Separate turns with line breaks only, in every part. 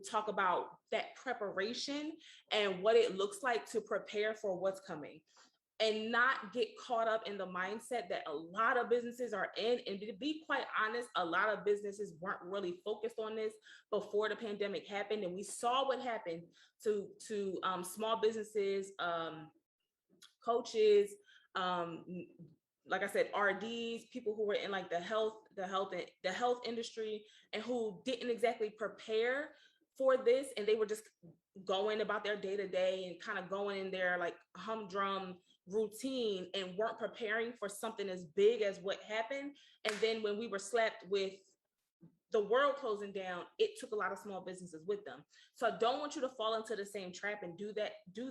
talk about that preparation and what it looks like to prepare for what's coming, and not get caught up in the mindset that a lot of businesses are in. And to be quite honest, a lot of businesses weren't really focused on this before the pandemic happened. And we saw what happened to small businesses, coaches, like I said, RDs, people who were in like the health industry, and who didn't exactly prepare for this. And they were just going about their day to day and kind of going in their like humdrum routine, and weren't preparing for something as big as what happened. And then when we were slapped with the world closing down, it took a lot of small businesses with them. So I don't want you to fall into the same trap and do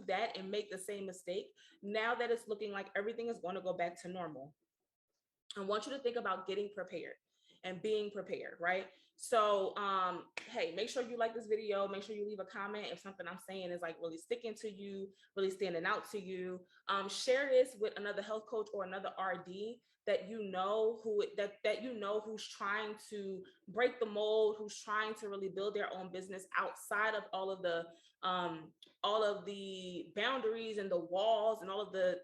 that and make the same mistake. Now that it's looking like everything is going to go back to normal, I want you to think about getting prepared and being prepared, right? So, hey, make sure you like this video. Make sure you leave a comment if something I'm saying is like really sticking to you, really standing out to you. Share this with another health coach or another RD that you know who's trying to break the mold, who's trying to really build their own business outside of all of the boundaries and the walls and all of the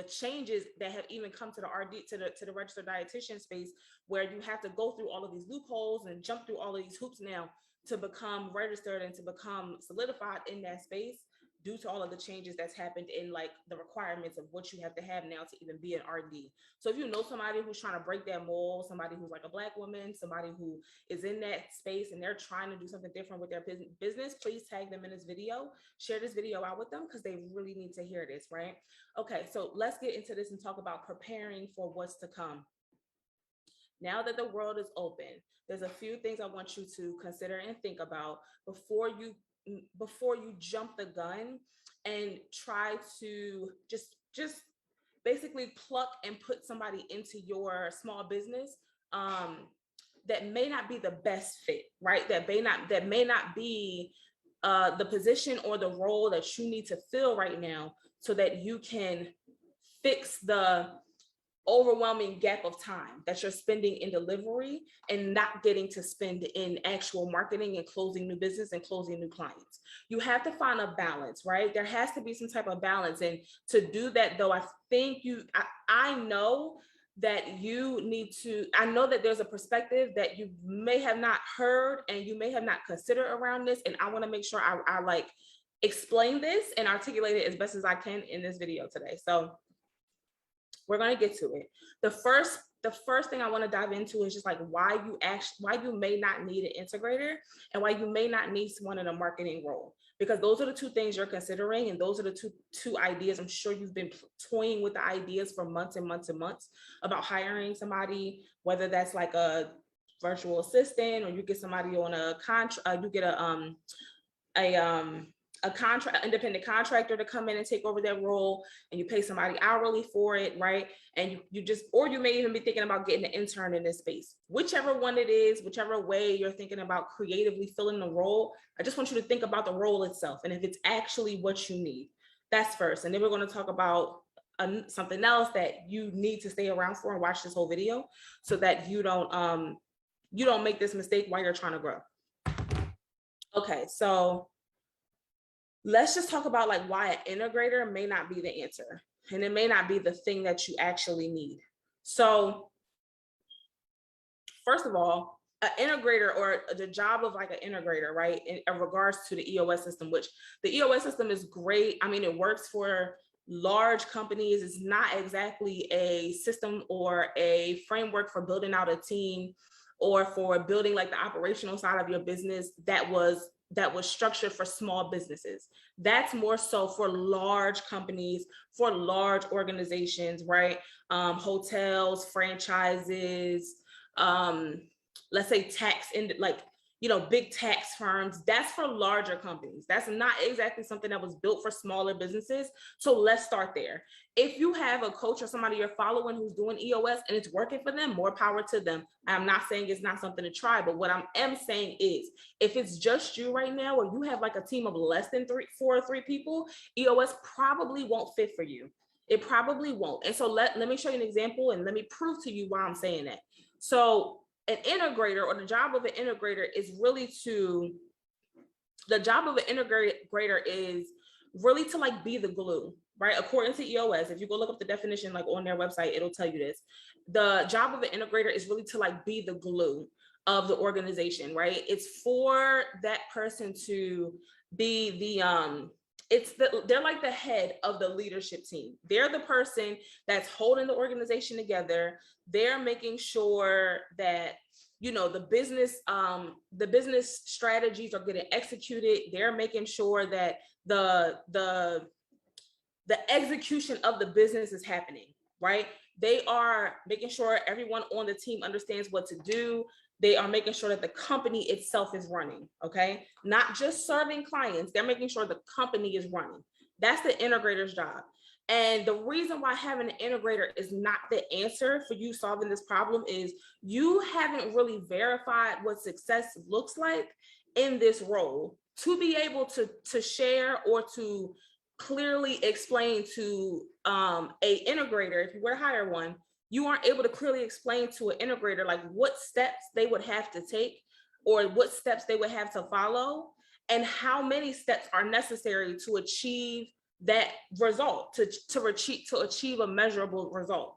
changes that have even come to the RD, to the registered dietitian space, where you have to go through all of these loopholes and jump through all of these hoops now to become registered and to become solidified in that space, due to all of the changes that's happened in like the requirements of what you have to have now to even be an RD. So if you know somebody who's trying to break that mold, somebody who's like a Black woman, somebody who is in that space and they're trying to do something different with their business, please tag them in this video, share this video out with them, because they really need to hear this, right? Okay, so let's get into this and talk about preparing for what's to come. Now that the world is open, there's a few things I want you to consider and think about before you jump the gun and try to just basically pluck and put somebody into your small business that may not be the best fit, right? That may not be the position or the role that you need to fill right now, so that you can fix the overwhelming gap of time that you're spending in delivery and not getting to spend in actual marketing and closing new business and closing new clients. You have to find a balance, right? There has to be some type of balance. And to do that, though, I think I know that I know that there's a perspective that you may have not heard and you may have not considered around this. And I want to make sure I like explain this and articulate it as best as I can in this video today. So we're going to get to it. The first thing I want to dive into is just like why you may not need an integrator and why you may not need someone in a marketing role, because those are the two things you're considering, and those are the two ideas. I'm sure you've been toying with the ideas for months and months and months about hiring somebody, whether that's like a virtual assistant, or you get somebody on a contract, you get independent contractor to come in and take over that role, and you pay somebody hourly for it, right? And or you may even be thinking about getting an intern in this space. Whichever one it is, whichever way you're thinking about creatively filling the role, I just want you to think about the role itself and if it's actually what you need. That's first. And then we're going to talk about something else that you need to stay around for and watch this whole video, so that you don't make this mistake while you're trying to grow. Okay, so let's just talk about like why an integrator may not be the answer, and it may not be the thing that you actually need. So first of all, an integrator, or the job of like an integrator, right, in regards to the EOS system, which the EOS system is great. I mean, it works for large companies. It's not exactly a system or a framework for building out a team or for building like the operational side of your business that was structured for small businesses. That's more so for large companies, for large organizations, right? Hotels, franchises, let's say big tax firms. That's for larger companies. That's not exactly something that was built for smaller businesses. So let's start there. If you have a coach or somebody you're following who's doing EOS and it's working for them, more power to them. I'm not saying it's not something to try, but what I am saying is, if it's just you right now, or you have like a team of less than 4 or 3 people, EOS probably won't fit for you. It probably won't. And so let me show you an example and let me prove to you why I'm saying that. So an integrator, or the job of an integrator, is really to the job of an integrator is really to like be the glue, right? According to EOS, if you go look up the definition like on their website, it'll tell you this. The job of an integrator is really to like be the glue of the organization, right? It's for that person to be they're like the head of the leadership team. They're the person that's holding the organization together. They're making sure that the business strategies are getting executed. They're making sure that the execution of the business is happening, right? They are making sure everyone on the team understands what to do. They are making sure that the company itself is running, okay? Not just serving clients, they're making sure the company is running. That's the integrator's job. And the reason why having an integrator is not the answer for you solving this problem is you haven't really verified what success looks like in this role to be able to share or to clearly explain to a integrator, if you were to hire one, you aren't able to clearly explain to an integrator like what steps they would have to take or what steps they would have to follow and how many steps are necessary to achieve that result, to achieve a measurable result.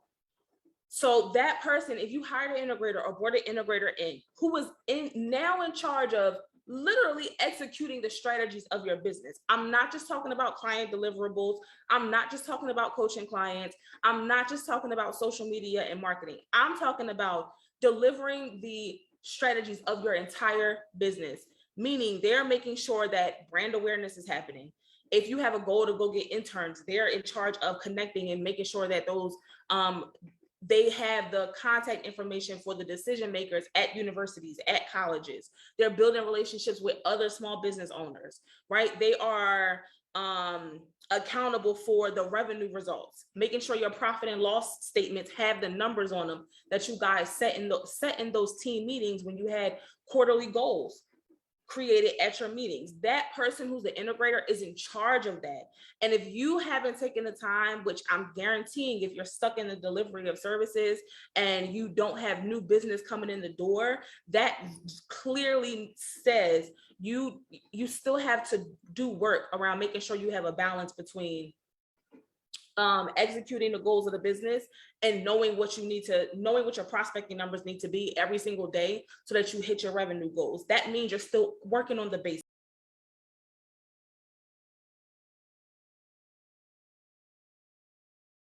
So that person, if you hired an integrator or brought an integrator in who was now in charge of literally executing the strategies of your business. I'm not just talking about client deliverables. I'm not just talking about coaching clients. I'm not just talking about social media and marketing. I'm talking about delivering the strategies of your entire business, meaning they're making sure that brand awareness is happening. If you have a goal to go get interns, they're in charge of connecting and making sure that those they have the contact information for the decision makers at universities, at colleges. They're building relationships with other small business owners, right? They are accountable for the revenue results, making sure your profit and loss statements have the numbers on them that you guys set in those team meetings when you had quarterly goals created at your meetings. That person who's the integrator is in charge of that. And if you haven't taken the time, which I'm guaranteeing if you're stuck in the delivery of services and you don't have new business coming in the door, that clearly says you still have to do work around making sure you have a balance between executing the goals of the business and knowing what your prospecting numbers need to be every single day so that you hit your revenue goals. That means you're still working on the basics.